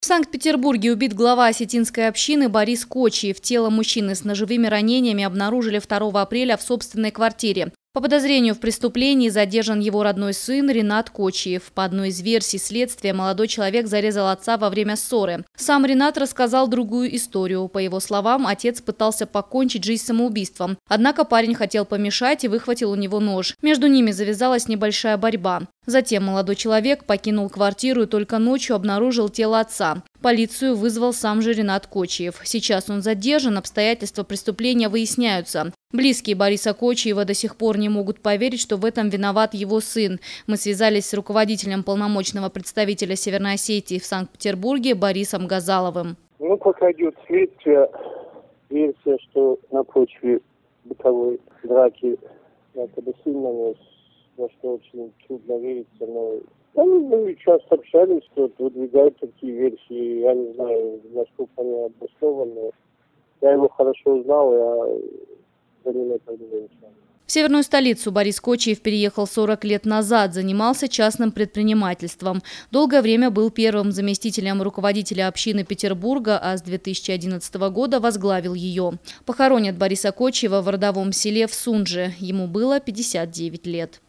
В Санкт-Петербурге убит глава осетинской общины Борис Кочиев. Тело мужчины с ножевыми ранениями обнаружили 2 апреля в собственной квартире. По подозрению в преступлении задержан его родной сын Ринат Кочиев. По одной из версий следствия, молодой человек зарезал отца во время ссоры. Сам Ринат рассказал другую историю. По его словам, отец пытался покончить жизнь самоубийством. Однако парень хотел помешать и выхватил у него нож. Между ними завязалась небольшая борьба. Затем молодой человек покинул квартиру и только ночью обнаружил тело отца. Полицию вызвал сам же Ринат Кочиев. Сейчас он задержан, обстоятельства преступления выясняются. Близкие Бориса Кочиева до сих пор не могут поверить, что в этом виноват его сын. Мы связались с руководителем полномочного представителя Северной Осетии в Санкт-Петербурге Борисом Газаловым. Пока идет следствие, версия, что на почве бытовой драки якобы сын нанес, во что очень трудно вериться, но мы часто общались, что выдвигают такие версии. Я не знаю, насколько они обоснованы. Я его хорошо узнал, я за ним это не знал. В северную столицу Борис Кочиев переехал 40 лет назад, занимался частным предпринимательством. Долгое время был первым заместителем руководителя общины Петербурга, а с 2011 года возглавил ее. Похоронят Бориса Кочиева в родовом селе в Сунже. Ему было 59 лет.